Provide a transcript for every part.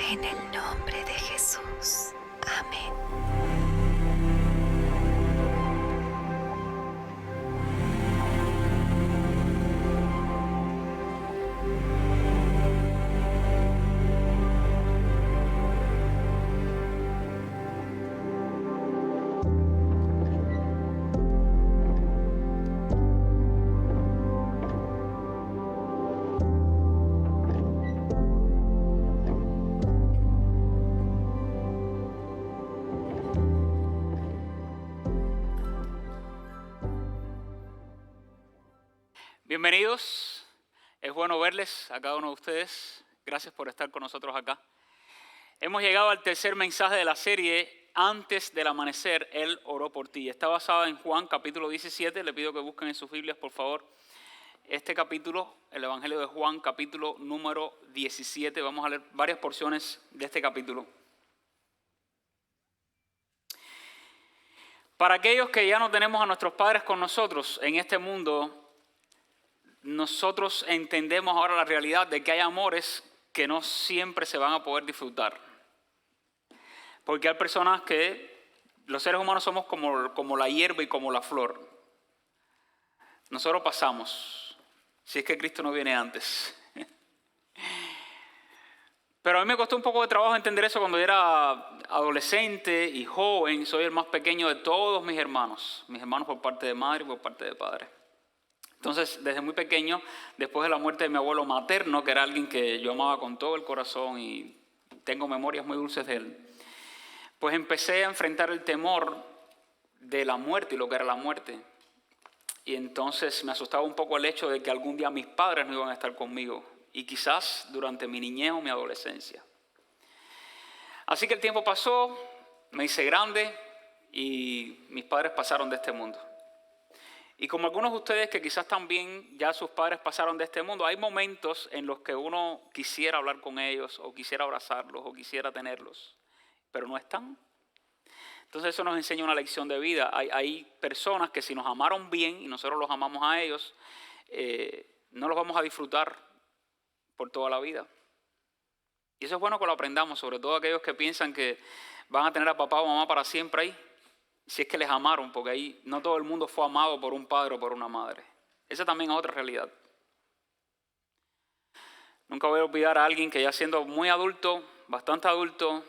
En el nombre de Jesús. Amén. Bienvenidos, es bueno verles a cada uno de ustedes. Gracias por estar con nosotros acá. Hemos llegado al tercer mensaje de la serie, Antes del amanecer, Él oró por ti. Está basado en Juan capítulo 17, le pido que busquen en sus Biblias por favor. Este capítulo, el Evangelio de Juan, capítulo número 17, vamos a leer varias porciones de este capítulo. Para aquellos que ya no tenemos a nuestros padres con nosotros en este mundo, nosotros entendemos ahora la realidad de que hay amores que no siempre se van a poder disfrutar. Porque hay personas que, los seres humanos somos como la hierba y como la flor. Nosotros pasamos, si es que Cristo no viene antes. Pero a mí me costó un poco de trabajo entender eso cuando yo era adolescente y joven. Soy el más pequeño de todos mis hermanos por parte de madre y por parte de padre. Entonces, desde muy pequeño, después de la muerte de mi abuelo materno, que era alguien que yo amaba con todo el corazón y tengo memorias muy dulces de él, pues empecé a enfrentar el temor de la muerte y lo que era la muerte. Y entonces me asustaba un poco el hecho de que algún día mis padres no iban a estar conmigo y quizás durante mi niñez o mi adolescencia. Así que el tiempo pasó, me hice grande y mis padres pasaron de este mundo. Y como algunos de ustedes que quizás también ya sus padres pasaron de este mundo, hay momentos en los que uno quisiera hablar con ellos o quisiera abrazarlos o quisiera tenerlos, pero no están. Entonces eso nos enseña una lección de vida. Hay personas que si nos amaron bien y nosotros los amamos a ellos, no los vamos a disfrutar por toda la vida. Y eso es bueno que lo aprendamos, sobre todo aquellos que piensan que van a tener a papá o mamá para siempre ahí. Si es que les amaron, porque ahí no todo el mundo fue amado por un padre o por una madre. Esa también es otra realidad. Nunca voy a olvidar a alguien que ya siendo muy adulto, bastante adulto,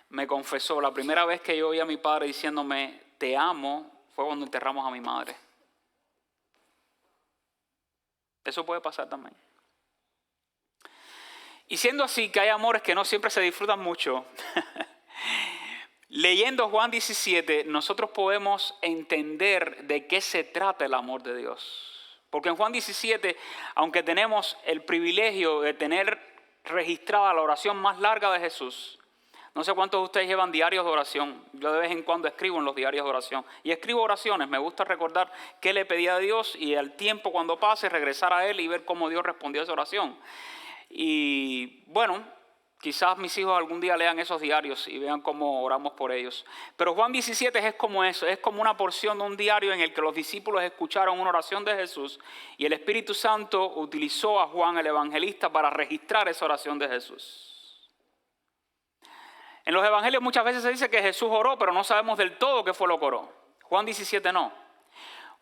me confesó. La primera vez que yo oí a mi padre diciéndome, te amo, fue cuando enterramos a mi madre. Eso puede pasar también. Y siendo así que hay amores que no siempre se disfrutan mucho, leyendo Juan 17, nosotros podemos entender de qué se trata el amor de Dios. Porque en Juan 17, aunque tenemos el privilegio de tener registrada la oración más larga de Jesús, no sé cuántos de ustedes llevan diarios de oración. Yo de vez en cuando escribo en los diarios de oración. Y escribo oraciones, me gusta recordar qué le pedía a Dios y al tiempo cuando pase regresar a Él y ver cómo Dios respondió a esa oración. Y bueno, quizás mis hijos algún día lean esos diarios y vean cómo oramos por ellos. Pero Juan 17 es como eso, es como una porción de un diario en el que los discípulos escucharon una oración de Jesús y el Espíritu Santo utilizó a Juan el evangelista para registrar esa oración de Jesús. En los evangelios muchas veces se dice que Jesús oró, pero no sabemos del todo qué fue lo que oró. Juan 17 no.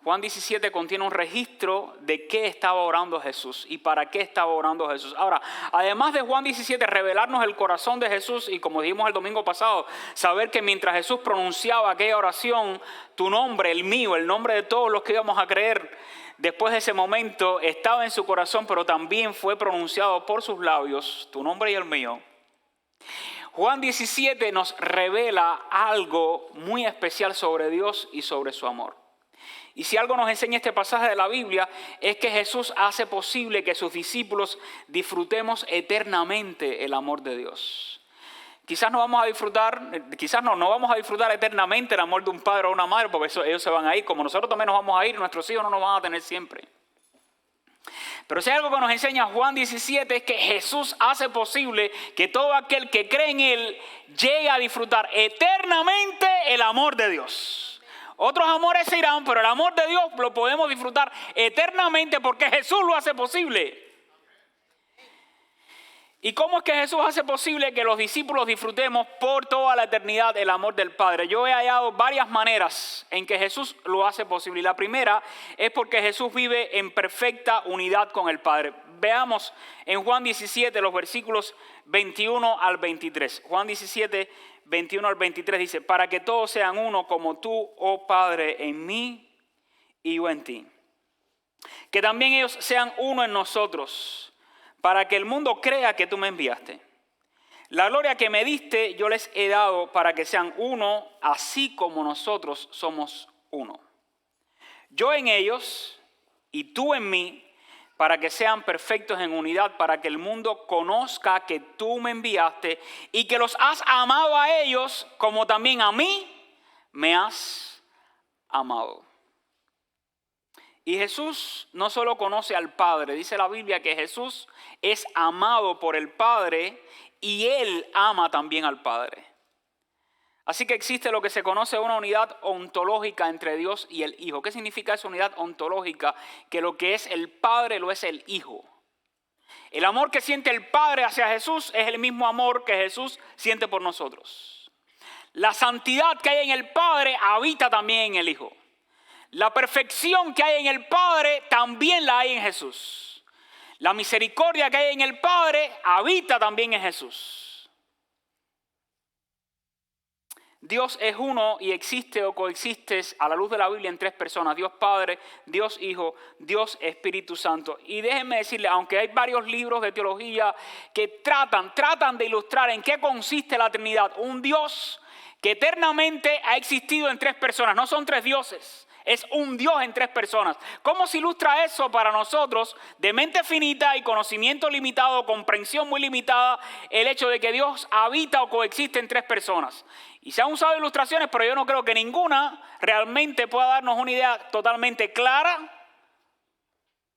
Juan 17 contiene un registro de qué estaba orando Jesús y para qué estaba orando Jesús. Ahora, además de Juan 17 revelarnos el corazón de Jesús y como dijimos el domingo pasado, saber que mientras Jesús pronunciaba aquella oración, tu nombre, el mío, el nombre de todos los que íbamos a creer, después de ese momento estaba en su corazón, pero también fue pronunciado por sus labios, tu nombre y el mío. Juan 17 nos revela algo muy especial sobre Dios y sobre su amor. Y si algo nos enseña este pasaje de la Biblia es que Jesús hace posible que sus discípulos disfrutemos eternamente el amor de Dios. Quizás no vamos a disfrutar eternamente el amor de un padre o una madre porque ellos se van a ir, como nosotros también nos vamos a ir, nuestros hijos no nos van a tener siempre. Pero si hay algo que nos enseña Juan 17 es que Jesús hace posible que todo aquel que cree en Él llegue a disfrutar eternamente el amor de Dios. Otros amores se irán, pero el amor de Dios lo podemos disfrutar eternamente porque Jesús lo hace posible. ¿Y cómo es que Jesús hace posible que los discípulos disfrutemos por toda la eternidad el amor del Padre? Yo he hallado varias maneras en que Jesús lo hace posible. Y la primera es porque Jesús vive en perfecta unidad con el Padre. Veamos en Juan 17 los versículos 21 al 23. Juan 17, 21 al 23 dice: para que todos sean uno como tú, oh Padre, en mí y yo en ti. Que también ellos sean uno en nosotros, para que el mundo crea que tú me enviaste. La gloria que me diste yo les he dado para que sean uno, así como nosotros somos uno. Yo en ellos y tú en mí, para que sean perfectos en unidad, para que el mundo conozca que tú me enviaste y que los has amado a ellos como también a mí me has amado. Y Jesús no solo conoce al Padre, dice la Biblia que Jesús es amado por el Padre y Él ama también al Padre. Así que existe lo que se conoce una unidad ontológica entre Dios y el Hijo. ¿Qué significa esa unidad ontológica? Que lo que es el Padre lo es el Hijo. El amor que siente el Padre hacia Jesús es el mismo amor que Jesús siente por nosotros. La santidad que hay en el Padre habita también en el Hijo. La perfección que hay en el Padre también la hay en Jesús. La misericordia que hay en el Padre habita también en Jesús. Dios es uno y existe o coexiste a la luz de la Biblia en tres personas: Dios Padre, Dios Hijo, Dios Espíritu Santo. Y déjenme decirle, aunque hay varios libros de teología que tratan de ilustrar en qué consiste la Trinidad, un Dios que eternamente ha existido en tres personas, no son tres dioses. Es un Dios en tres personas. ¿Cómo se ilustra eso para nosotros, de mente finita y conocimiento limitado, comprensión muy limitada, el hecho de que Dios habita o coexiste en tres personas? Y se han usado ilustraciones, pero yo no creo que ninguna realmente pueda darnos una idea totalmente clara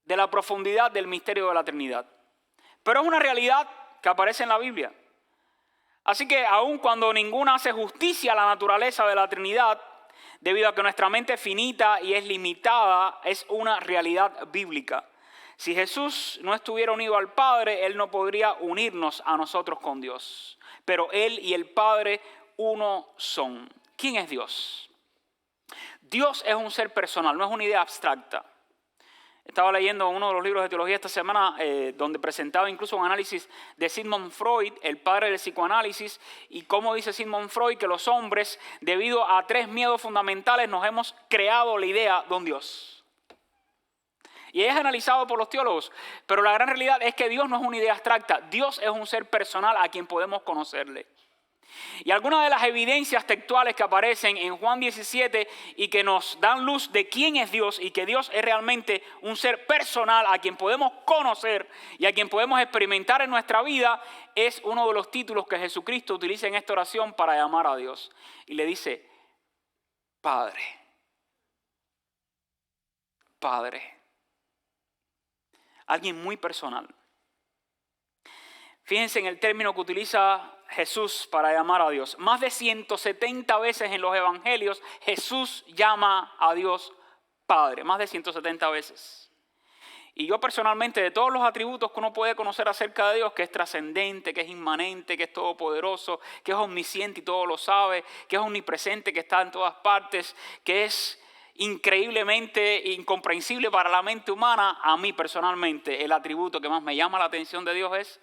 de la profundidad del misterio de la Trinidad. Pero es una realidad que aparece en la Biblia. Así que aun cuando ninguna hace justicia a la naturaleza de la Trinidad, debido a que nuestra mente es finita y es limitada, es una realidad bíblica. Si Jesús no estuviera unido al Padre, Él no podría unirnos a nosotros con Dios. Pero Él y el Padre uno son. ¿Quién es Dios? Dios es un ser personal, no es una idea abstracta. Estaba leyendo uno de los libros de teología esta semana donde presentaba incluso un análisis de Sigmund Freud, el padre del psicoanálisis, y cómo dice Sigmund Freud que los hombres, debido a tres miedos fundamentales, nos hemos creado la idea de un Dios. Y es analizado por los teólogos, pero la gran realidad es que Dios no es una idea abstracta, Dios es un ser personal a quien podemos conocerle. Y algunas de las evidencias textuales que aparecen en Juan 17 y que nos dan luz de quién es Dios y que Dios es realmente un ser personal a quien podemos conocer y a quien podemos experimentar en nuestra vida, es uno de los títulos que Jesucristo utiliza en esta oración para llamar a Dios. Y le dice: Padre. Padre. Alguien muy personal. Fíjense en el término que utiliza Jesús para llamar a Dios. Más de 170 veces en los evangelios Jesús llama a Dios Padre. Más de 170 veces. Y yo personalmente, de todos los atributos que uno puede conocer acerca de Dios, que es trascendente, que es inmanente, que es todopoderoso, que es omnisciente y todo lo sabe, que es omnipresente, que está en todas partes, que es increíblemente incomprensible para la mente humana, a mí personalmente el atributo que más me llama la atención de Dios es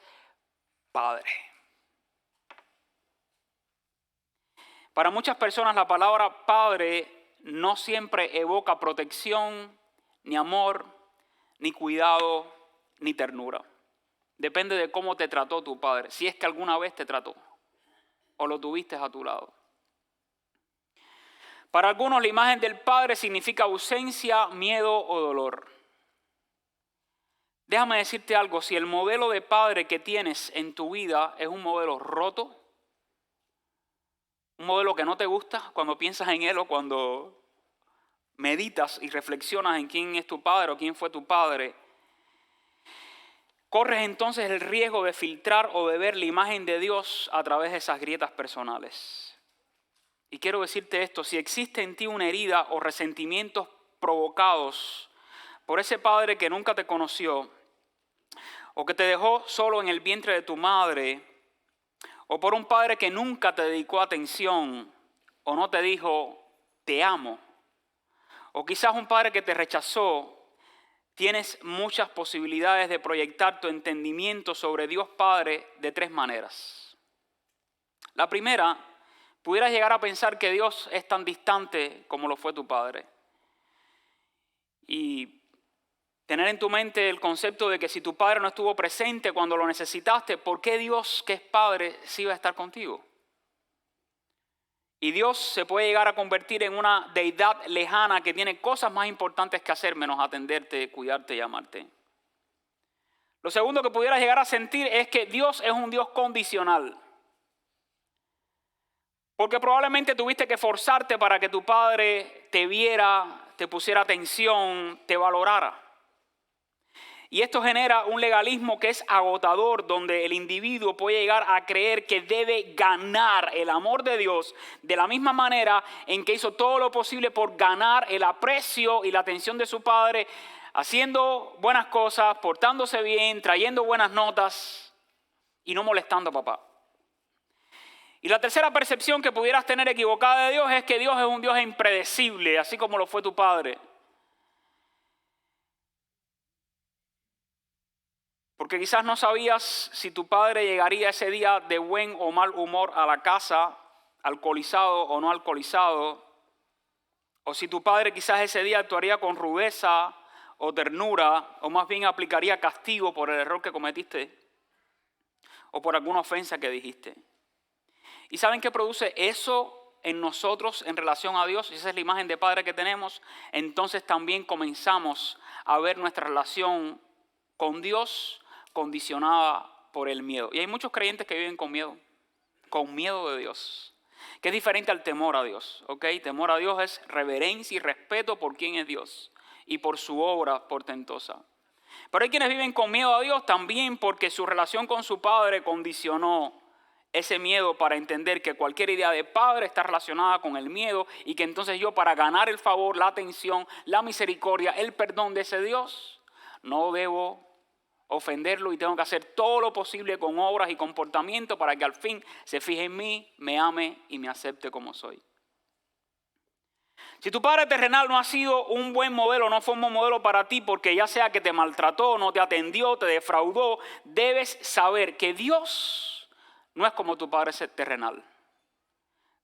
Padre. Para muchas personas la palabra Padre no siempre evoca protección, ni amor, ni cuidado, ni ternura. Depende de cómo te trató tu padre, si es que alguna vez te trató o lo tuviste a tu lado. Para algunos la imagen del Padre significa ausencia, miedo o dolor. Déjame decirte algo, si el modelo de padre que tienes en tu vida es un modelo roto, un modelo que no te gusta cuando piensas en él o cuando meditas y reflexionas en quién es tu padre o quién fue tu padre, corres entonces el riesgo de filtrar o de ver la imagen de Dios a través de esas grietas personales. Y quiero decirte esto, si existe en ti una herida o resentimientos provocados por ese padre que nunca te conoció, o que te dejó solo en el vientre de tu madre, o por un padre que nunca te dedicó atención, o no te dijo, te amo, o quizás un padre que te rechazó, tienes muchas posibilidades de proyectar tu entendimiento sobre Dios Padre de 3 maneras. La primera, pudieras llegar a pensar que Dios es tan distante como lo fue tu padre. Y tener en tu mente el concepto de que si tu padre no estuvo presente cuando lo necesitaste, ¿por qué Dios, que es Padre, sí va a estar contigo? Y Dios se puede llegar a convertir en una deidad lejana que tiene cosas más importantes que hacer menos atenderte, cuidarte y amarte. Lo segundo que pudieras llegar a sentir es que Dios es un Dios condicional. Porque probablemente tuviste que forzarte para que tu padre te viera, te pusiera atención, te valorara. Y esto genera un legalismo que es agotador, donde el individuo puede llegar a creer que debe ganar el amor de Dios de la misma manera en que hizo todo lo posible por ganar el aprecio y la atención de su padre, haciendo buenas cosas, portándose bien, trayendo buenas notas y no molestando a papá. Y la tercera percepción que pudieras tener equivocada de Dios es que Dios es un Dios impredecible, así como lo fue tu padre. Porque quizás no sabías si tu padre llegaría ese día de buen o mal humor a la casa, alcoholizado o no alcoholizado, o si tu padre quizás ese día actuaría con rudeza o ternura, o más bien aplicaría castigo por el error que cometiste, o por alguna ofensa que dijiste. ¿Y saben qué produce eso en nosotros en relación a Dios? Esa es la imagen de padre que tenemos. Entonces también comenzamos a ver nuestra relación con Dios condicionada por el miedo. Y hay muchos creyentes que viven con miedo de Dios, que es diferente al temor a Dios. ¿Ok? Temor a Dios es reverencia y respeto por quién es Dios y por su obra portentosa. Pero hay quienes viven con miedo a Dios también porque su relación con su padre condicionó ese miedo para entender que cualquier idea de padre está relacionada con el miedo y que entonces yo, para ganar el favor, la atención, la misericordia, el perdón de ese Dios, no debo ofenderlo y tengo que hacer todo lo posible con obras y comportamiento para que al fin se fije en mí, me ame y me acepte como soy. Si tu padre terrenal no ha sido un buen modelo, no fue un buen modelo para ti porque ya sea que te maltrató, no te atendió, te defraudó, debes saber que Dios no es como tu padre terrenal.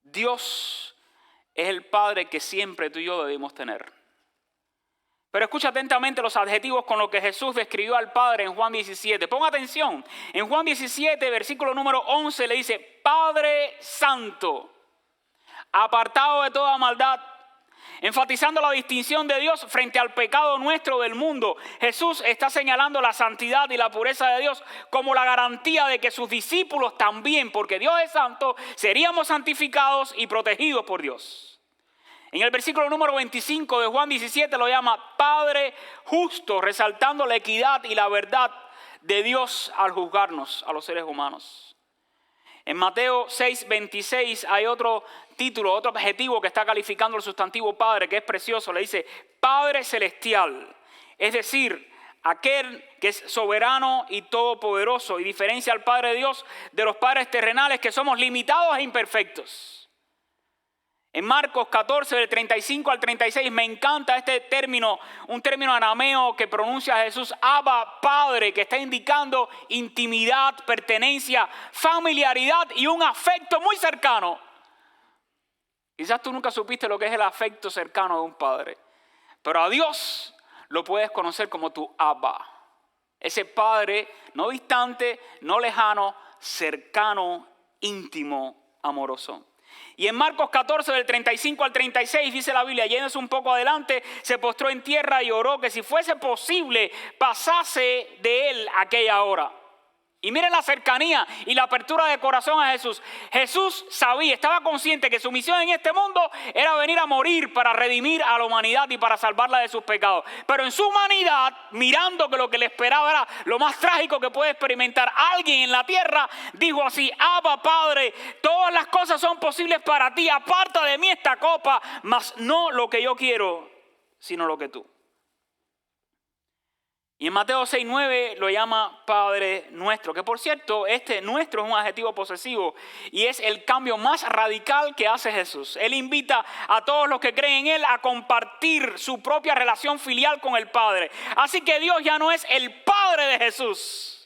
Dios es el Padre que siempre tú y yo debemos tener. Pero escucha atentamente los adjetivos con los que Jesús describió al Padre en Juan 17. Ponga atención. En Juan 17, versículo número 11, le dice: Padre Santo, apartado de toda maldad, enfatizando la distinción de Dios frente al pecado nuestro del mundo. Jesús está señalando la santidad y la pureza de Dios como la garantía de que sus discípulos también, porque Dios es santo, seríamos santificados y protegidos por Dios. En el versículo número 25 de Juan 17 lo llama Padre justo, resaltando la equidad y la verdad de Dios al juzgarnos a los seres humanos. En Mateo 6:26 hay otro título, otro adjetivo que está calificando el sustantivo Padre, que es precioso. Le dice Padre Celestial, es decir, aquel que es soberano y todopoderoso, y diferencia al Padre Dios de los padres terrenales que somos limitados e imperfectos. En Marcos 14, del 35 al 36, me encanta este término, un término arameo que pronuncia Jesús, Abba, Padre, que está indicando intimidad, pertenencia, familiaridad y un afecto muy cercano. Quizás tú nunca supiste lo que es el afecto cercano de un padre, pero a Dios lo puedes conocer como tu Abba. Ese Padre no distante, no lejano, cercano, íntimo, amoroso. Y en Marcos 14, del 35 al 36, dice la Biblia, yéndose un poco adelante, se postró en tierra y oró que si fuese posible pasase de él aquella hora. Y miren la cercanía y la apertura de corazón a Jesús. Jesús sabía, estaba consciente que su misión en este mundo era venir a morir para redimir a la humanidad y para salvarla de sus pecados. Pero en su humanidad, mirando que lo que le esperaba era lo más trágico que puede experimentar alguien en la tierra, dijo así: Abba, Padre, todas las cosas son posibles para ti, aparta de mí esta copa, mas no lo que yo quiero, sino lo que tú. Y en Mateo 6:9 lo llama Padre Nuestro, que por cierto, este nuestro es un adjetivo posesivo y es el cambio más radical que hace Jesús. Él invita a todos los que creen en Él a compartir su propia relación filial con el Padre. Así que Dios ya no es el Padre de Jesús,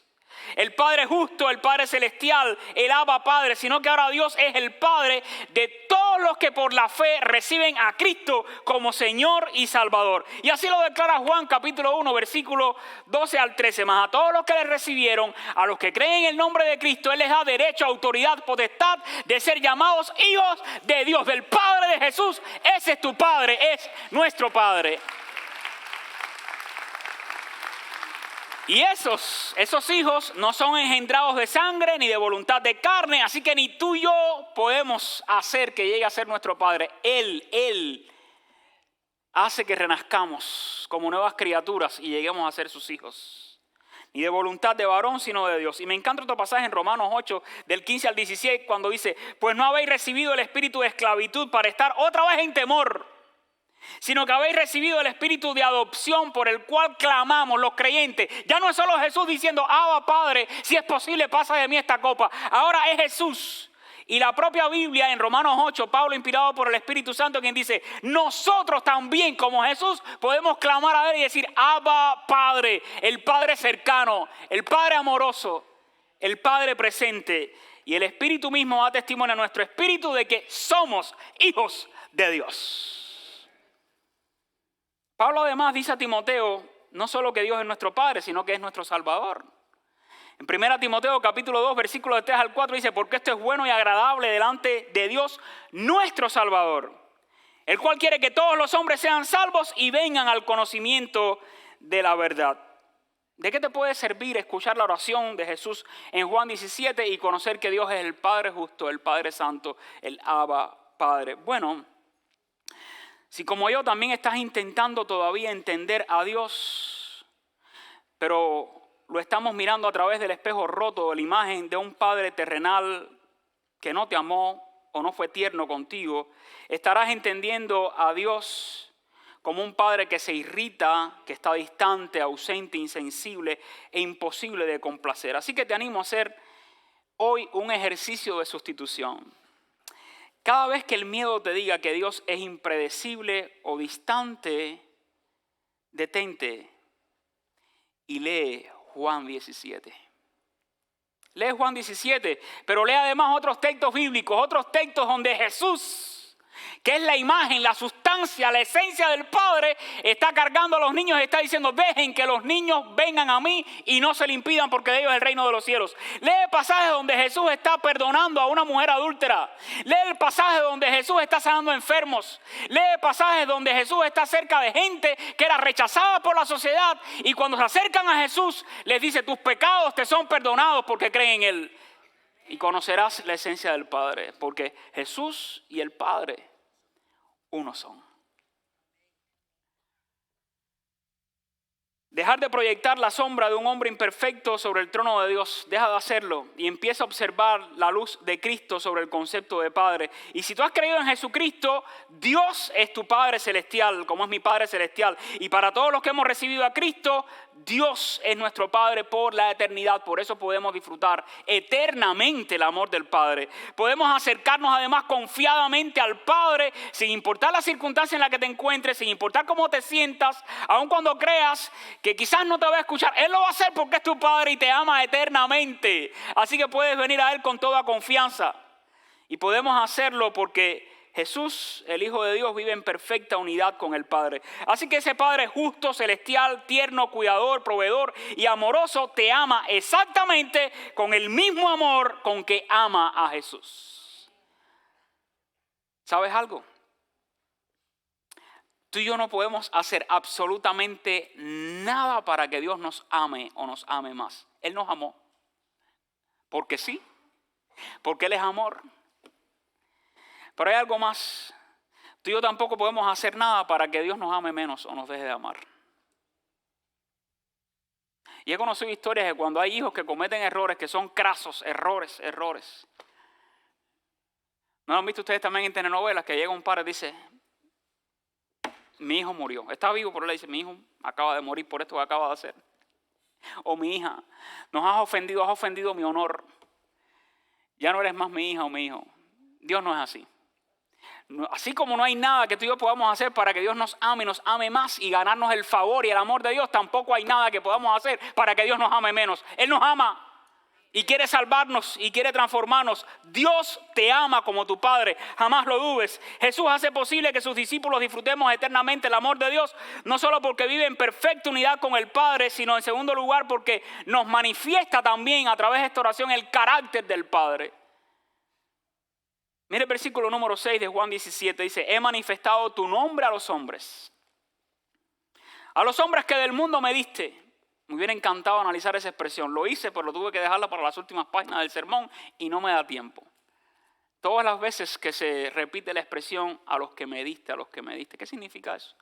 el Padre justo, el Padre celestial, el Abba Padre, sino que ahora Dios es el Padre de todos los que por la fe reciben a Cristo como Señor y Salvador. Y así lo declara Juan capítulo 1, versículo 12 al 13. Más a todos los que le recibieron, a los que creen en el nombre de Cristo, Él les da derecho, autoridad, potestad de ser llamados hijos de Dios, del Padre de Jesús. Ese es tu Padre, es nuestro Padre. Y esos hijos no son engendrados de sangre ni de voluntad de carne, así que ni tú y yo podemos hacer que llegue a ser nuestro Padre. Él hace que renazcamos como nuevas criaturas y lleguemos a ser sus hijos. Ni de voluntad de varón, sino de Dios. Y me encanta otro pasaje en Romanos 8, del 15 al 16, cuando dice: pues no habéis recibido el espíritu de esclavitud para estar otra vez en temor, sino que habéis recibido el espíritu de adopción por el cual clamamos los creyentes. Ya no es solo Jesús diciendo: Abba Padre, si es posible pasa de mí esta copa. Ahora es Jesús. Y la propia Biblia en Romanos 8, Pablo inspirado por el Espíritu Santo, quien dice: nosotros también como Jesús podemos clamar a Él y decir: Abba Padre, el Padre cercano, el Padre amoroso, el Padre presente. Y el Espíritu mismo da testimonio a nuestro espíritu de que somos hijos de Dios. Pablo además dice a Timoteo no solo que Dios es nuestro Padre, sino que es nuestro Salvador. En 1 Timoteo capítulo 2, versículos de 3 al 4 dice: porque esto es bueno y agradable delante de Dios nuestro Salvador, el cual quiere que todos los hombres sean salvos y vengan al conocimiento de la verdad. ¿De qué te puede servir escuchar la oración de Jesús en Juan 17 y conocer que Dios es el Padre justo, el Padre santo, el Abba Padre? Bueno, si como yo también estás intentando todavía entender a Dios, pero lo estamos mirando a través del espejo roto de la imagen de un Padre terrenal que no te amó o no fue tierno contigo, estarás entendiendo a Dios como un Padre que se irrita, que está distante, ausente, insensible e imposible de complacer. Así que te animo a hacer hoy un ejercicio de sustitución. Cada vez que el miedo te diga que Dios es impredecible o distante, detente y lee Juan 17. Lee Juan 17, pero lee además otros textos bíblicos, otros textos donde Jesús, que es la imagen, la sustancia, la esencia del Padre, está cargando a los niños y está diciendo: dejen que los niños vengan a mí y no se le impidan, porque de ellos es el reino de los cielos. Lee pasajes donde Jesús está perdonando a una mujer adúltera. Lee el pasaje donde Jesús está sanando enfermos. Lee pasajes donde Jesús está cerca de gente que era rechazada por la sociedad y cuando se acercan a Jesús les dice: tus pecados te son perdonados porque creen en Él. Y conocerás la esencia del Padre, porque Jesús y el Padre uno son. Dejar de proyectar la sombra de un hombre imperfecto sobre el trono de Dios. Deja de hacerlo y empieza a observar la luz de Cristo sobre el concepto de Padre. Y si tú has creído en Jesucristo, Dios es tu Padre celestial, como es mi Padre celestial. Y para todos los que hemos recibido a Cristo, Dios es nuestro Padre por la eternidad. Por eso podemos disfrutar eternamente el amor del Padre. Podemos acercarnos además confiadamente al Padre sin importar la circunstancia en la que te encuentres, sin importar cómo te sientas, aun cuando creas que quizás no te va a escuchar. Él lo va a hacer porque es tu Padre y te ama eternamente. Así que puedes venir a Él con toda confianza. Y podemos hacerlo porque Jesús, el Hijo de Dios, vive en perfecta unidad con el Padre. Así que ese Padre justo, celestial, tierno, cuidador, proveedor y amoroso te ama exactamente con el mismo amor con que ama a Jesús. ¿Sabes algo? Tú y yo no podemos hacer absolutamente nada para que Dios nos ame o nos ame más. Él nos amó. Porque sí. Porque Él es amor. Pero hay algo más. Tú y yo tampoco podemos hacer nada para que Dios nos ame menos o nos deje de amar. Y he conocido historias de cuando hay hijos que cometen errores que son crasos, errores. ¿No lo han visto ustedes también en telenovelas que llega un padre y dice: mi hijo murió, está vivo, pero le dice: mi hijo acaba de morir por esto que acaba de hacer? o mi hija, has ofendido mi honor. Ya no eres más mi hija o mi hijo. Dios no es así. Así como no hay nada que tú y yo podamos hacer para que Dios nos ame más y ganarnos el favor y el amor de Dios, tampoco hay nada que podamos hacer para que Dios nos ame menos. Él nos ama y quiere salvarnos y quiere transformarnos. Dios te ama como tu Padre, jamás lo dudes. Jesús hace posible que sus discípulos disfrutemos eternamente el amor de Dios, no solo porque vive en perfecta unidad con el Padre, sino en segundo lugar porque nos manifiesta también a través de esta oración el carácter del Padre. Mire el versículo número 6 de Juan 17, dice: he manifestado tu nombre a los hombres que del mundo me diste. Me hubiera encantado analizar esa expresión. Lo hice, pero tuve que dejarla para las últimas páginas del sermón y no me da tiempo. Todas las veces que se repite la expresión a los que me diste, ¿qué significa eso?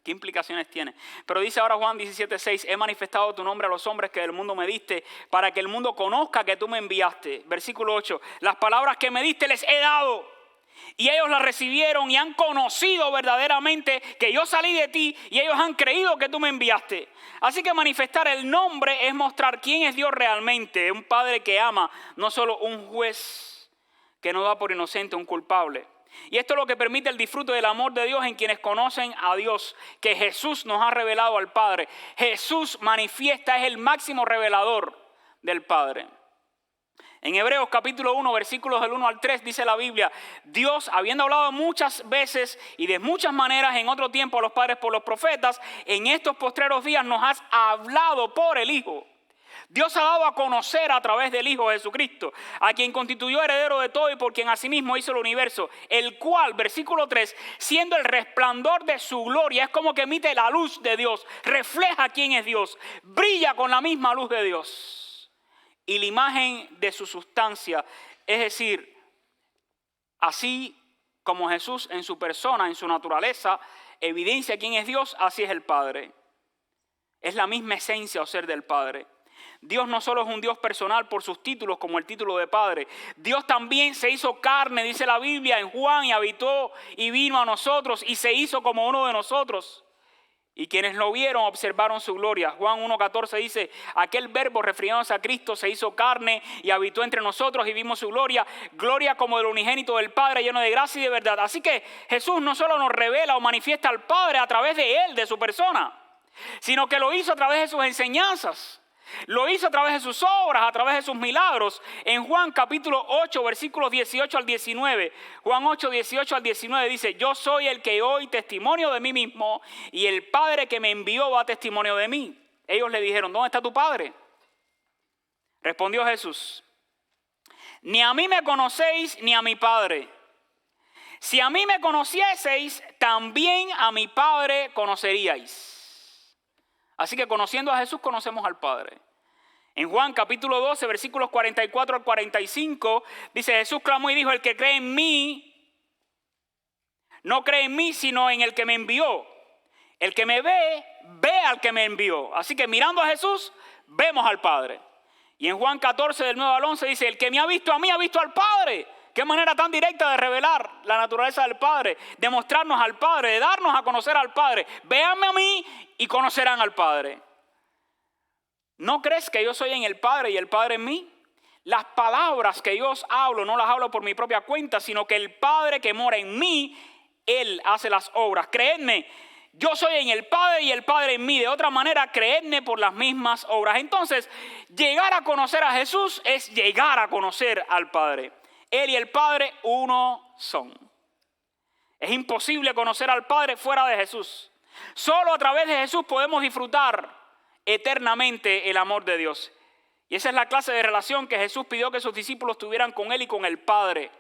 ¿Qué implicaciones tiene? Pero dice ahora Juan 17:6, he manifestado tu nombre a los hombres que del mundo me diste, para que el mundo conozca que tú me enviaste. Versículo 8, las palabras que me diste les he dado, y ellos las recibieron y han conocido verdaderamente que yo salí de ti, y ellos han creído que tú me enviaste. Así que manifestar el nombre es mostrar quién es Dios realmente, un Padre que ama, no solo un juez que no da por inocente a un culpable. Y esto es lo que permite el disfrute del amor de Dios en quienes conocen a Dios, que Jesús nos ha revelado al Padre. Jesús manifiesta, es el máximo revelador del Padre. En Hebreos capítulo 1, versículos del 1 al 3 dice la Biblia: Dios, habiendo hablado muchas veces y de muchas maneras en otro tiempo a los padres por los profetas, en estos postreros días nos has hablado por el Hijo. Dios ha dado a conocer a través del Hijo Jesucristo, a quien constituyó heredero de todo y por quien asimismo hizo el universo, el cual, versículo 3, siendo el resplandor de su gloria, es como que emite la luz de Dios, refleja quién es Dios, brilla con la misma luz de Dios y la imagen de su sustancia, es decir, así como Jesús en su persona, en su naturaleza, evidencia quién es Dios, así es el Padre. Es la misma esencia o ser del Padre. Dios no solo es un Dios personal por sus títulos como el título de Padre. Dios también se hizo carne, dice la Biblia en Juan, y habitó y vino a nosotros y se hizo como uno de nosotros. Y quienes lo vieron observaron su gloria. Juan 1:14 dice: aquel verbo refiriéndose a Cristo se hizo carne y habitó entre nosotros y vimos su gloria. Gloria como del unigénito del Padre, lleno de gracia y de verdad. Así que Jesús no solo nos revela o manifiesta al Padre a través de Él, de su persona, sino que lo hizo a través de sus enseñanzas. Lo hizo a través de sus obras, a través de sus milagros. En Juan capítulo 8, versículos 18 al 19. Juan 8, 18 al 19 dice: yo soy el que doy testimonio de mí mismo, y el Padre que me envió da testimonio de mí. Ellos le dijeron: ¿dónde está tu Padre? Respondió Jesús: ni a mí me conocéis ni a mi Padre. Si a mí me conocieseis, también a mi Padre conoceríais. Así que conociendo a Jesús conocemos al Padre. En Juan capítulo 12, versículos 44 al 45, dice: Jesús clamó y dijo: el que cree en mí, no cree en mí, sino en el que me envió. El que me ve, ve al que me envió. Así que mirando a Jesús, vemos al Padre. Y en Juan 14, del 9 al 11, dice: el que me ha visto a mí, ha visto al Padre. Qué manera tan directa de revelar la naturaleza del Padre, de mostrarnos al Padre, de darnos a conocer al Padre. Véanme a mí y conocerán al Padre. ¿No crees que yo soy en el Padre y el Padre en mí? Las palabras que yo os hablo, no las hablo por mi propia cuenta, sino que el Padre que mora en mí, Él hace las obras. Creedme, yo soy en el Padre y el Padre en mí. De otra manera, creedme por las mismas obras. Entonces, llegar a conocer a Jesús es llegar a conocer al Padre. Él y el Padre uno son. Es imposible conocer al Padre fuera de Jesús. Solo a través de Jesús podemos disfrutar eternamente el amor de Dios. Y esa es la clase de relación que Jesús pidió que sus discípulos tuvieran con Él y con el Padre.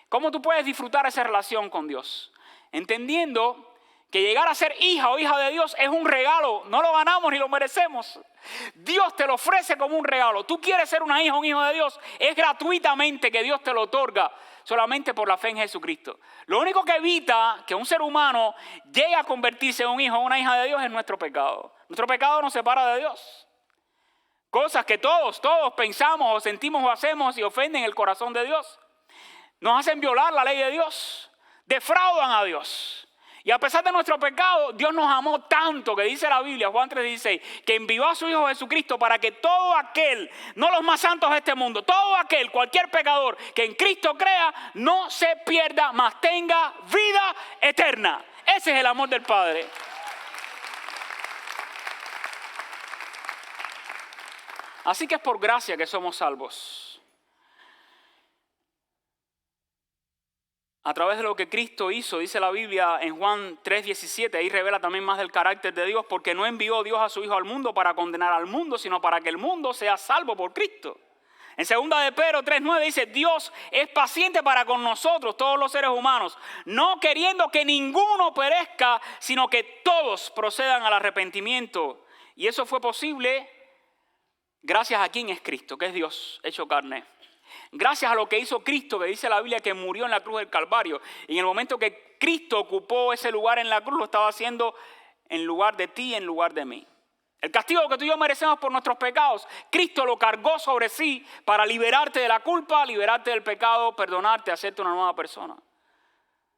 ¿Cómo tú puedes disfrutar esa relación con Dios? Entendiendo que llegar a ser hija o hija de Dios es un regalo. No lo ganamos ni lo merecemos. Dios te lo ofrece como un regalo. Tú quieres ser una hija o un hijo de Dios, es gratuitamente que Dios te lo otorga, solamente por la fe en Jesucristo. Lo único que evita que un ser humano llegue a convertirse en un hijo o una hija de Dios es nuestro pecado. Nuestro pecado nos separa de Dios. Cosas que todos pensamos o sentimos o hacemos y ofenden el corazón de Dios. Nos hacen violar la ley de Dios. Defraudan a Dios. Y a pesar de nuestro pecado, Dios nos amó tanto, que dice la Biblia, Juan 3:16, que envió a su Hijo Jesucristo para que todo aquel, no los más santos de este mundo, todo aquel, cualquier pecador que en Cristo crea, no se pierda, mas tenga vida eterna. Ese es el amor del Padre. Así que es por gracia que somos salvos. A través de lo que Cristo hizo, dice la Biblia en Juan 3:17, ahí revela también más del carácter de Dios, porque no envió Dios a su Hijo al mundo para condenar al mundo, sino para que el mundo sea salvo por Cristo. En 2 de Pedro 3:9 dice, Dios es paciente para con nosotros, todos los seres humanos, no queriendo que ninguno perezca, sino que todos procedan al arrepentimiento. Y eso fue posible gracias a quien es Cristo, que es Dios hecho carne. Gracias a lo que hizo Cristo, que dice la Biblia que murió en la cruz del Calvario. Y en el momento que Cristo ocupó ese lugar en la cruz, lo estaba haciendo en lugar de ti, en lugar de mí. El castigo que tú y yo merecemos por nuestros pecados, Cristo lo cargó sobre sí para liberarte de la culpa, liberarte del pecado, perdonarte, hacerte una nueva persona.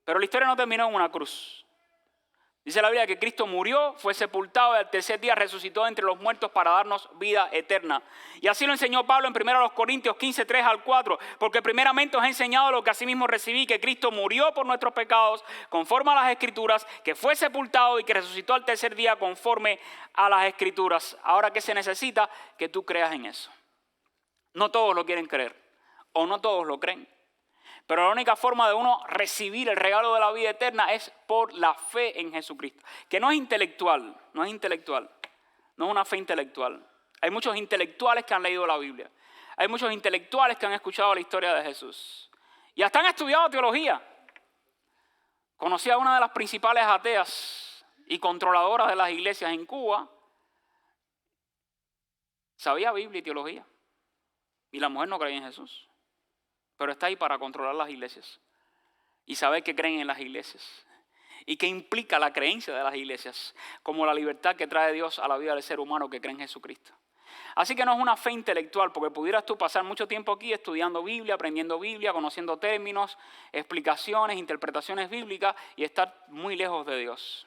Pero la historia no terminó en una cruz. Dice la Biblia que Cristo murió, fue sepultado y al tercer día resucitó entre los muertos para darnos vida eterna. Y así lo enseñó Pablo en 1 Corintios 15, 3 al 4. Porque primeramente os he enseñado lo que asimismo recibí, que Cristo murió por nuestros pecados conforme a las Escrituras, que fue sepultado y que resucitó al tercer día conforme a las Escrituras. Ahora, ¿qué se necesita? Que tú creas en eso. No todos lo quieren creer o no todos lo creen. Pero la única forma de uno recibir el regalo de la vida eterna es por la fe en Jesucristo. Que no es intelectual, no es una fe intelectual. Hay muchos intelectuales que han leído la Biblia. Hay muchos intelectuales que han escuchado la historia de Jesús. Y hasta han estudiado teología. Conocí a una de las principales ateas y controladoras de las iglesias en Cuba. Sabía Biblia y teología. Y la mujer no creía en Jesús. Pero está ahí para controlar las iglesias y saber qué creen en las iglesias y qué implica la creencia de las iglesias, como la libertad que trae Dios a la vida del ser humano que cree en Jesucristo. Así que no es una fe intelectual, porque pudieras tú pasar mucho tiempo aquí estudiando Biblia, aprendiendo Biblia, conociendo términos, explicaciones, interpretaciones bíblicas y estar muy lejos de Dios.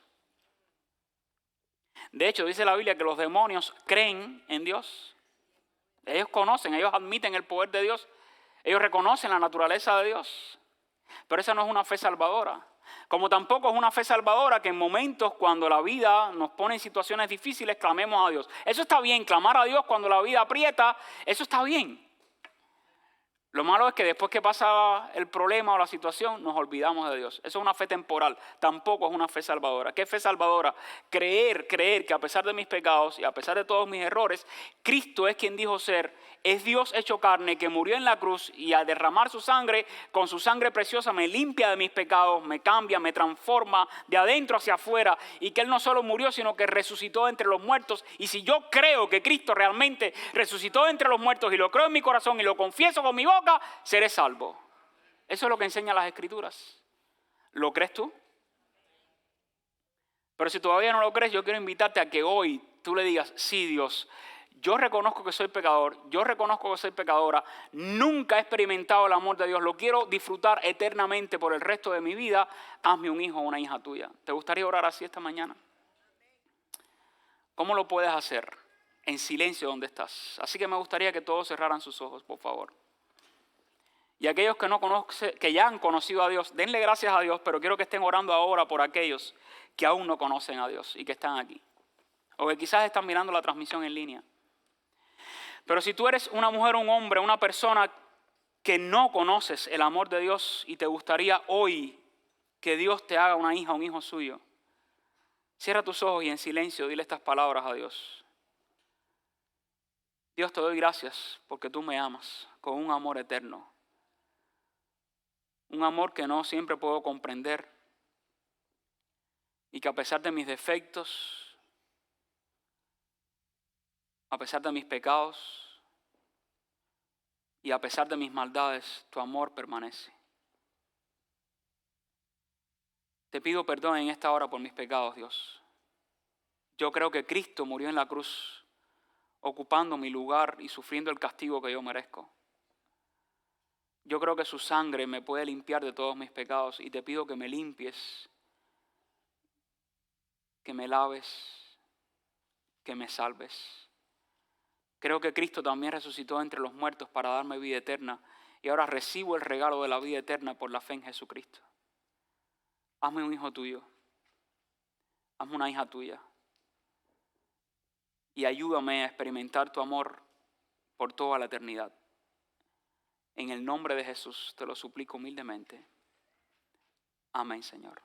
De hecho, dice la Biblia que los demonios creen en Dios. Ellos conocen, ellos admiten el poder de Dios. Ellos reconocen la naturaleza de Dios, pero esa no es una fe salvadora. Como tampoco es una fe salvadora que en momentos cuando la vida nos pone en situaciones difíciles clamemos a Dios. Eso está bien, clamar a Dios cuando la vida aprieta, eso está bien. Lo malo es que después que pasa el problema o la situación nos olvidamos de Dios. Eso es una fe temporal, tampoco es una fe salvadora. ¿Qué es fe salvadora? Creer que a pesar de mis pecados y a pesar de todos mis errores, Cristo es quien dijo ser. Es Dios hecho carne que murió en la cruz y al derramar su sangre, con su sangre preciosa me limpia de mis pecados, me cambia, me transforma de adentro hacia afuera. Y que Él no solo murió, sino que resucitó entre los muertos. Y si yo creo que Cristo realmente resucitó entre los muertos y lo creo en mi corazón y lo confieso con mi boca, seré salvo. Eso es lo que enseñan las Escrituras. ¿Lo crees tú? Pero si todavía no lo crees, yo quiero invitarte a que hoy tú le digas, sí, Dios, yo reconozco que soy pecador, yo reconozco que soy pecadora, nunca he experimentado el amor de Dios, lo quiero disfrutar eternamente por el resto de mi vida, hazme un hijo o una hija tuya. ¿Te gustaría orar así esta mañana? ¿Cómo lo puedes hacer? En silencio donde estás. Así que me gustaría que todos cerraran sus ojos, por favor. Y aquellos que no conocen, que ya han conocido a Dios, denle gracias a Dios, pero quiero que estén orando ahora por aquellos que aún no conocen a Dios y que están aquí. O que quizás están mirando la transmisión en línea. Pero si tú eres una mujer o un hombre, una persona que no conoces el amor de Dios y te gustaría hoy que Dios te haga una hija o un hijo suyo, cierra tus ojos y en silencio dile estas palabras a Dios. Dios, te doy gracias porque tú me amas con un amor eterno. Un amor que no siempre puedo comprender y que a pesar de mis defectos, a pesar de mis pecados y a pesar de mis maldades, tu amor permanece. Te pido perdón en esta hora por mis pecados, Dios. Yo creo que Cristo murió en la cruz, ocupando mi lugar y sufriendo el castigo que yo merezco. Yo creo que su sangre me puede limpiar de todos mis pecados y te pido que me limpies que me laves, que me salves. Creo que Cristo también resucitó entre los muertos para darme vida eterna y ahora recibo el regalo de la vida eterna por la fe en Jesucristo. Hazme un hijo tuyo, hazme una hija tuya y ayúdame a experimentar tu amor por toda la eternidad. En el nombre de Jesús te lo suplico humildemente. Amén, Señor.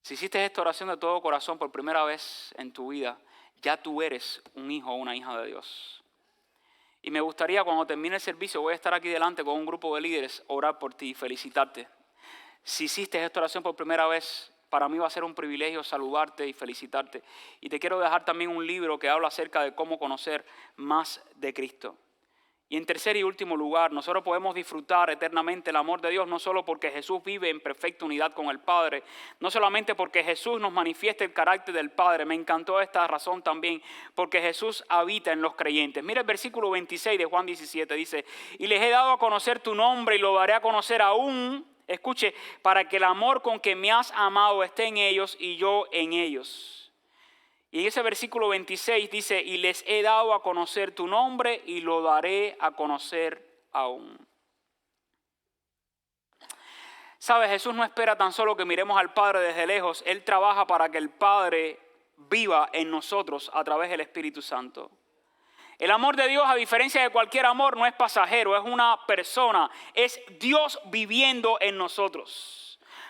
Si hiciste esta oración de todo corazón por primera vez en tu vida, ya tú eres un hijo o una hija de Dios. Y me gustaría, cuando termine el servicio, voy a estar aquí delante con un grupo de líderes, orar por ti y felicitarte. Si hiciste esta oración por primera vez, para mí va a ser un privilegio saludarte y felicitarte. Y te quiero dejar también un libro que habla acerca de cómo conocer más de Cristo. Y en tercer y último lugar, nosotros podemos disfrutar eternamente el amor de Dios, no solo porque Jesús vive en perfecta unidad con el Padre, no solamente porque Jesús nos manifiesta el carácter del Padre, me encantó esta razón también, porque Jesús habita en los creyentes. Mira el versículo 26 de Juan 17, dice, y les he dado a conocer tu nombre y lo daré a conocer aún, escuche, para que el amor con que me has amado esté en ellos y yo en ellos. Y en ese versículo 26 dice, y les he dado a conocer tu nombre y lo daré a conocer aún. ¿Sabes? Jesús no espera tan solo que miremos al Padre desde lejos. Él trabaja para que el Padre viva en nosotros a través del Espíritu Santo. El amor de Dios, a diferencia de cualquier amor, no es pasajero, es una persona. Es Dios viviendo en nosotros.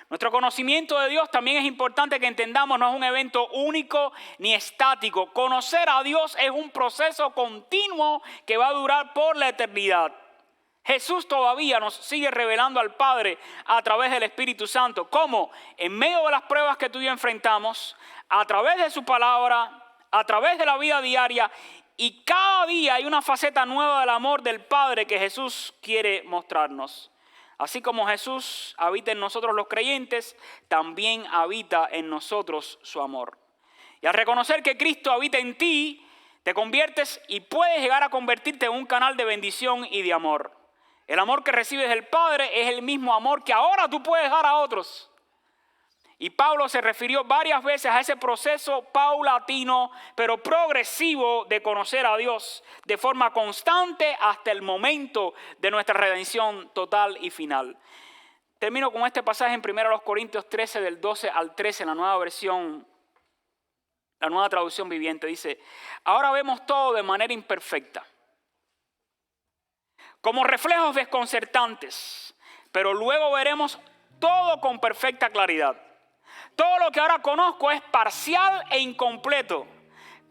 Nuestro conocimiento de Dios también es importante que entendamos, no es un evento único ni estático. Conocer a Dios es un proceso continuo que va a durar por la eternidad. Jesús todavía nos sigue revelando al Padre a través del Espíritu Santo. ¿Cómo? En medio de las pruebas que tú y yo enfrentamos, a través de su palabra, a través de la vida diaria, y cada día hay una faceta nueva del amor del Padre que Jesús quiere mostrarnos. Así como Jesús habita en nosotros los creyentes, también habita en nosotros su amor. Y al reconocer que Cristo habita en ti, te conviertes y puedes llegar a convertirte en un canal de bendición y de amor. El amor que recibes del Padre es el mismo amor que ahora tú puedes dar a otros. Y Pablo se refirió varias veces a ese proceso paulatino, pero progresivo de conocer a Dios de forma constante hasta el momento de nuestra redención total y final. Termino con este pasaje en 1 Corintios 13, del 12 al 13, en la nueva versión, la nueva traducción viviente. Dice, ahora vemos todo de manera imperfecta, como reflejos desconcertantes, pero luego veremos todo con perfecta claridad. Todo lo que ahora conozco es parcial e incompleto,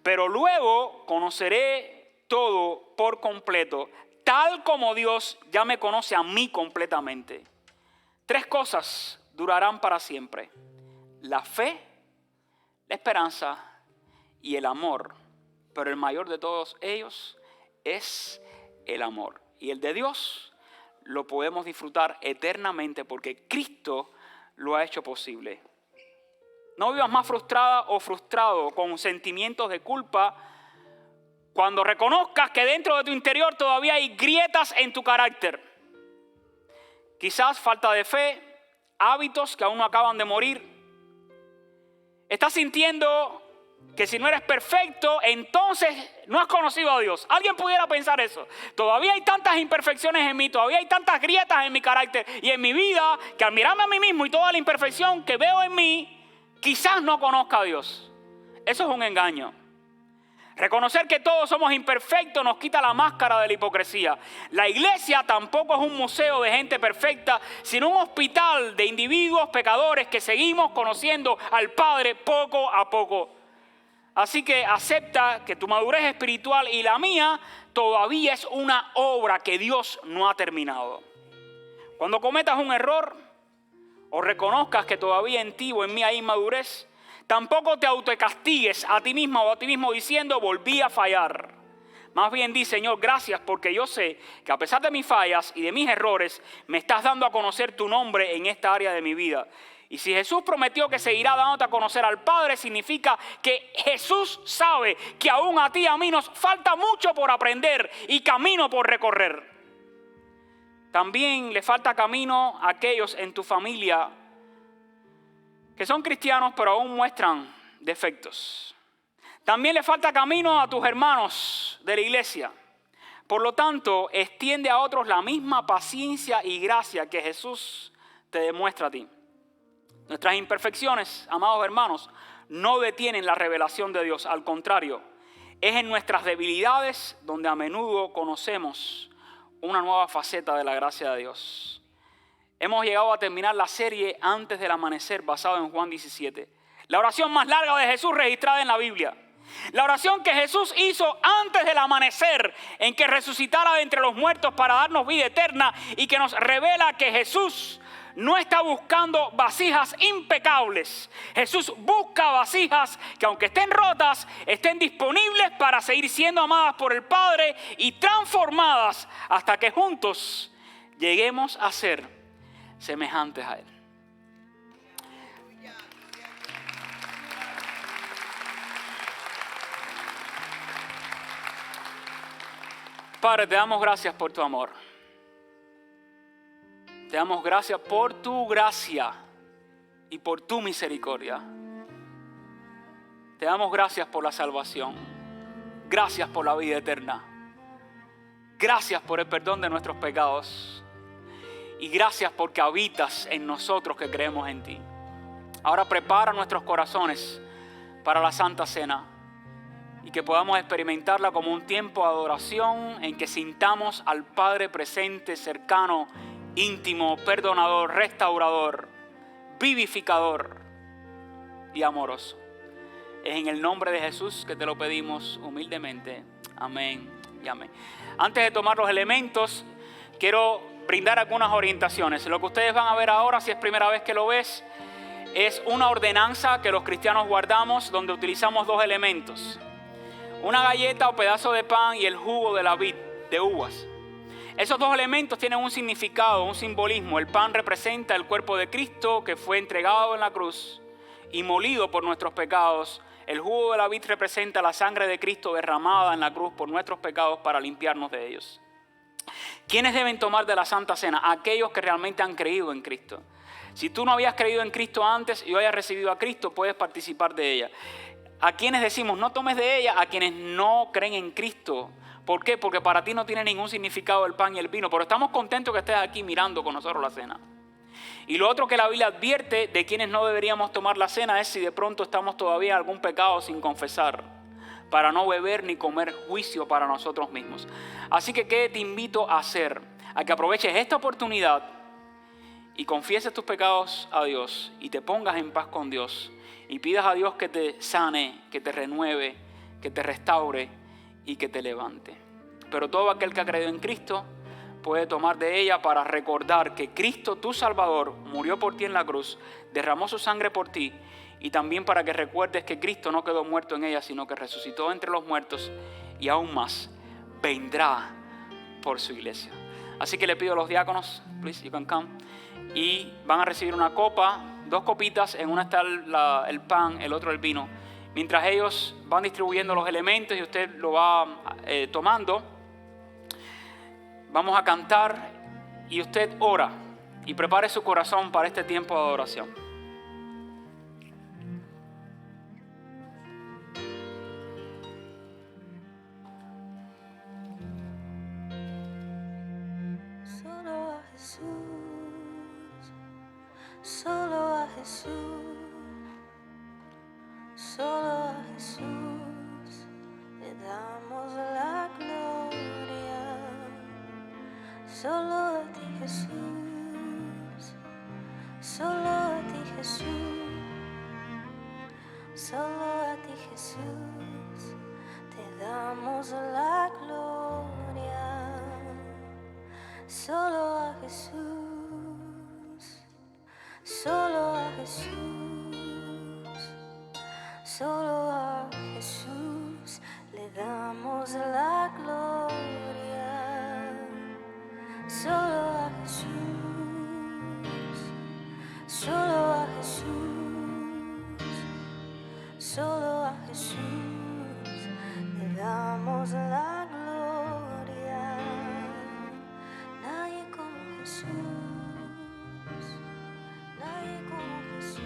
pero luego conoceré todo por completo, tal como Dios ya me conoce a mí completamente. 3 cosas durarán para siempre: la fe, la esperanza y el amor. Pero el mayor de todos ellos es el amor. Y el de Dios lo podemos disfrutar eternamente porque Cristo lo ha hecho posible. No vivas más frustrada o frustrado con sentimientos de culpa cuando reconozcas que dentro de tu interior todavía hay grietas en tu carácter. Quizás falta de fe, hábitos que aún no acaban de morir. Estás sintiendo que si no eres perfecto, entonces no has conocido a Dios. Alguien pudiera pensar eso. Todavía hay tantas imperfecciones en mí, todavía hay tantas grietas en mi carácter y en mi vida, que al mirarme a mí mismo y toda la imperfección que veo en mí, quizás no conozca a Dios. Eso es un engaño. Reconocer que todos somos imperfectos nos quita la máscara de la hipocresía. La iglesia tampoco es un museo de gente perfecta, sino un hospital de individuos pecadores que seguimos conociendo al Padre poco a poco. Así que acepta que tu madurez espiritual y la mía todavía es una obra que Dios no ha terminado. Cuando cometas un error o reconozcas que todavía en ti o en mí hay inmadurez, tampoco te autocastigues a ti misma o a ti mismo diciendo volví a fallar. Más bien di, Señor, gracias porque yo sé que a pesar de mis fallas y de mis errores, me estás dando a conocer tu nombre en esta área de mi vida. Y si Jesús prometió que seguirá dándote a conocer al Padre, significa que Jesús sabe que aún a ti y a mí nos falta mucho por aprender y camino por recorrer. También le falta camino a aquellos en tu familia que son cristianos pero aún muestran defectos. También le falta camino a tus hermanos de la iglesia. Por lo tanto, extiende a otros la misma paciencia y gracia que Jesús te demuestra a ti. Nuestras imperfecciones, amados hermanos, no detienen la revelación de Dios. Al contrario, es en nuestras debilidades donde a menudo conocemos una nueva faceta de la gracia de Dios. Hemos llegado a terminar la serie Antes del Amanecer, basado en Juan 17. La oración más larga de Jesús registrada en la Biblia. La oración que Jesús hizo antes del amanecer, en que resucitara de entre los muertos para darnos vida eterna y que nos revela que Jesús no está buscando vasijas impecables. Jesús busca vasijas que, aunque estén rotas, estén disponibles para seguir siendo amadas por el Padre y transformadas hasta que juntos lleguemos a ser semejantes a Él. Padre, te damos gracias por tu amor. Te damos gracias por tu gracia y por tu misericordia. Te damos gracias por la salvación. Gracias por la vida eterna. Gracias por el perdón de nuestros pecados. Y gracias porque habitas en nosotros que creemos en ti. Ahora prepara nuestros corazones para la Santa Cena. Y que podamos experimentarla como un tiempo de adoración en que sintamos al Padre presente, cercano, íntimo, perdonador, restaurador, vivificador y amoroso. Es en el nombre de Jesús que te lo pedimos humildemente. Amén y amén. Antes de tomar los elementos, quiero brindar algunas orientaciones. Lo que ustedes van a ver ahora, si es primera vez que lo ves, es una ordenanza que los cristianos guardamos donde utilizamos dos elementos. Una galleta o pedazo de pan y el jugo de la vid, de uvas. Esos dos elementos tienen un significado, un simbolismo. El pan representa el cuerpo de Cristo que fue entregado en la cruz y molido por nuestros pecados. El jugo de la vid representa la sangre de Cristo derramada en la cruz por nuestros pecados para limpiarnos de ellos. ¿Quiénes deben tomar de la Santa Cena? Aquellos que realmente han creído en Cristo. Si tú no habías creído en Cristo antes y hoy has recibido a Cristo, puedes participar de ella. A quienes decimos no tomes de ella, a quienes no creen en Cristo. ¿Por qué? Porque para ti no tiene ningún significado el pan y el vino, pero estamos contentos que estés aquí mirando con nosotros la cena. Y lo otro que la Biblia advierte de quienes no deberíamos tomar la cena es si de pronto estamos todavía en algún pecado sin confesar, para no beber ni comer juicio para nosotros mismos. Así que, ¿qué te invito a hacer? A que aproveches esta oportunidad y confieses tus pecados a Dios y te pongas en paz con Dios. Y pidas a Dios que te sane, que te renueve, que te restaure y que te levante. Pero todo aquel que ha creído en Cristo puede tomar de ella para recordar que Cristo, tu Salvador, murió por ti en la cruz, derramó su sangre por ti y también para que recuerdes que Cristo no quedó muerto en ella, sino que resucitó entre los muertos y aún más vendrá por su iglesia. Así que le pido a los diáconos, please, you can come, y van a recibir una copa, dos copitas, en una está el pan, el otro el vino. Mientras ellos van distribuyendo los elementos y usted lo va tomando, vamos a cantar y usted ora y prepare su corazón para este tiempo de adoración. Solo a Jesús, solo a Jesús, solo a Jesús le damos la gloria. Solo a ti Jesús, solo a ti Jesús, solo a ti Jesús te damos la gloria. Solo a Jesús, solo a Jesús, solo a Jesús le damos la gloria. Solo a Jesús, solo a Jesús, solo a Jesús le damos la gloria. Nadie como Jesús, nadie como Jesús.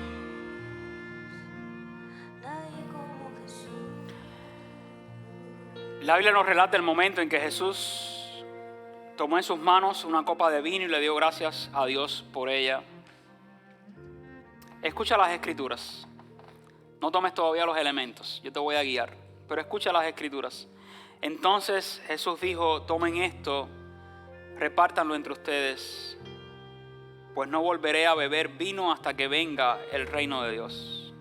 La Biblia nos relata el momento en que Jesús tomó en sus manos una copa de vino y le dio gracias a Dios por ella. Escucha las escrituras. No tomes todavía los elementos, yo te voy a guiar, pero escucha las escrituras. Entonces Jesús dijo: tomen esto, repártanlo entre ustedes, pues no volveré a beber vino hasta que venga el reino de Dios.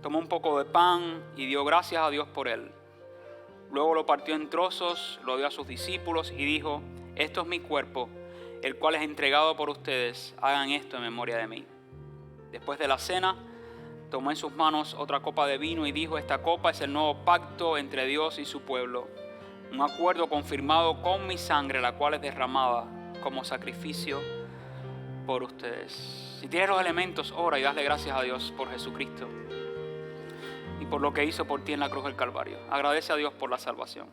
Tomó un poco de pan y dio gracias a Dios por él. Luego lo partió en trozos, lo dio a sus discípulos y dijo: esto es mi cuerpo, el cual es entregado por ustedes. Hagan esto en memoria de mí. Después de la cena, tomó en sus manos otra copa de vino y dijo: esta copa es el nuevo pacto entre Dios y su pueblo, un acuerdo confirmado con mi sangre, la cual es derramada como sacrificio por ustedes. Si tienes los elementos, ora y dale gracias a Dios por Jesucristo y por lo que hizo por ti en la cruz del Calvario. Agradece a Dios por la salvación.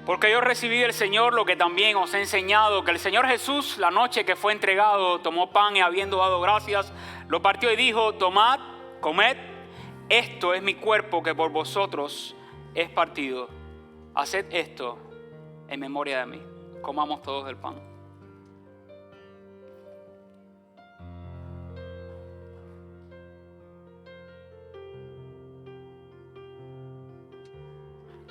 Porque yo recibí del Señor lo que también os he enseñado, que el Señor Jesús, la noche que fue entregado, tomó pan y habiendo dado gracias, lo partió y dijo: tomad, comed, esto es mi cuerpo que por vosotros es partido. Haced esto en memoria de mí. Comamos todos el pan.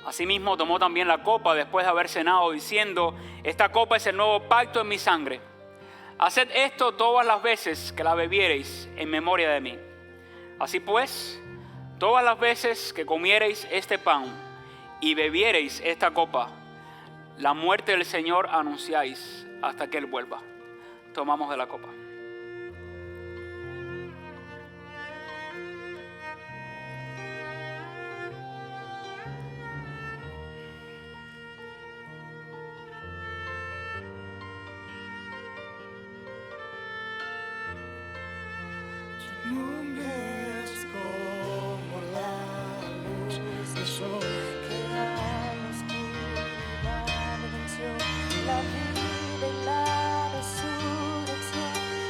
Asimismo tomó también la copa después de haber cenado, diciendo: esta copa es el nuevo pacto en mi sangre. Haced esto todas las veces que la bebiereis en memoria de mí. Así pues, todas las veces que comiereis este pan y bebiereis esta copa, la muerte del Señor anunciáis hasta que Él vuelva. Tomamos de la copa. Nombre es como la luz del sol que da en la oscuridad venció la vida y la resurrección.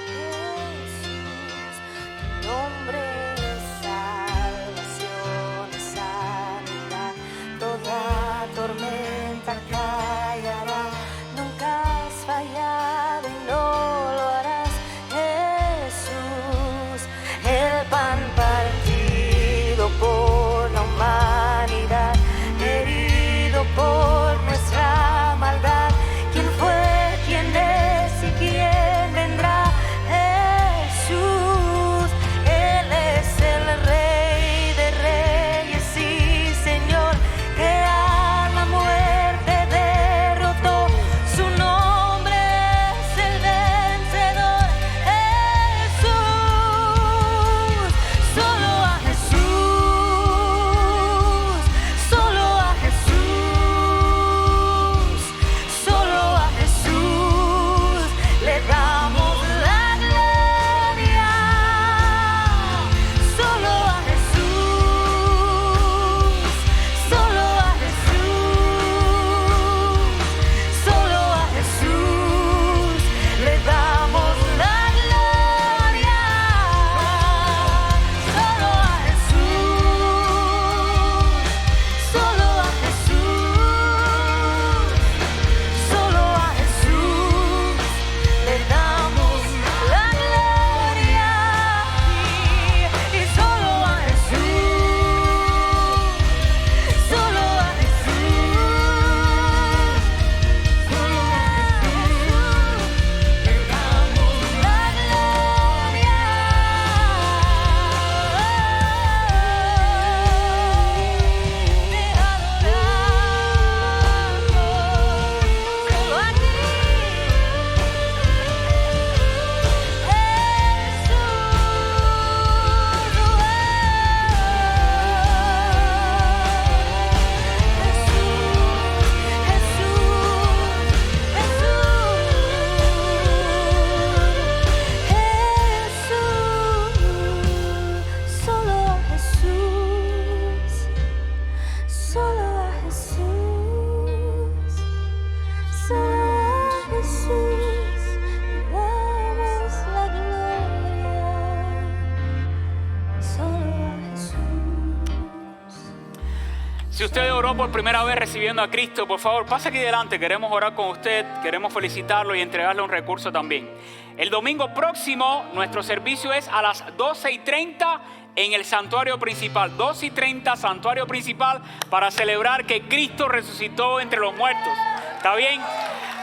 Si usted oró por primera vez recibiendo a Cristo, por favor, pase aquí delante. Queremos orar con usted, queremos felicitarlo y entregarle un recurso también. El domingo próximo, nuestro servicio es a las 12:30 en el santuario principal. 12:30, santuario principal, para celebrar que Cristo resucitó entre los muertos. ¿Está bien?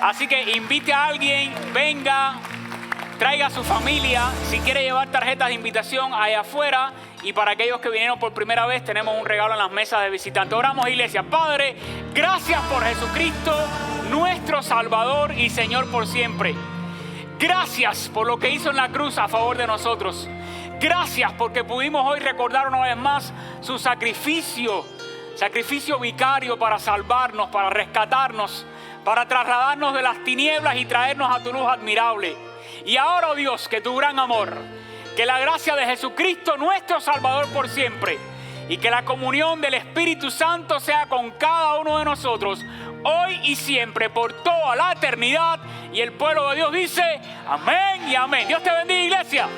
Así que invite a alguien, venga, traiga a su familia. Si quiere llevar tarjetas de invitación, allá afuera. Y para aquellos que vinieron por primera vez, tenemos un regalo en las mesas de visitantes. Oramos, iglesia. Padre, gracias por Jesucristo, nuestro Salvador y Señor por siempre. Gracias por lo que hizo en la cruz a favor de nosotros. Gracias porque pudimos hoy recordar una vez más su sacrificio vicario para salvarnos, para rescatarnos, para trasladarnos de las tinieblas y traernos a tu luz admirable. Y ahora, oh Dios, que tu gran amor, que la gracia de Jesucristo, nuestro Salvador por siempre, y que la comunión del Espíritu Santo sea con cada uno de nosotros, hoy y siempre, por toda la eternidad. Y el pueblo de Dios dice, amén y amén. Dios te bendiga, iglesia.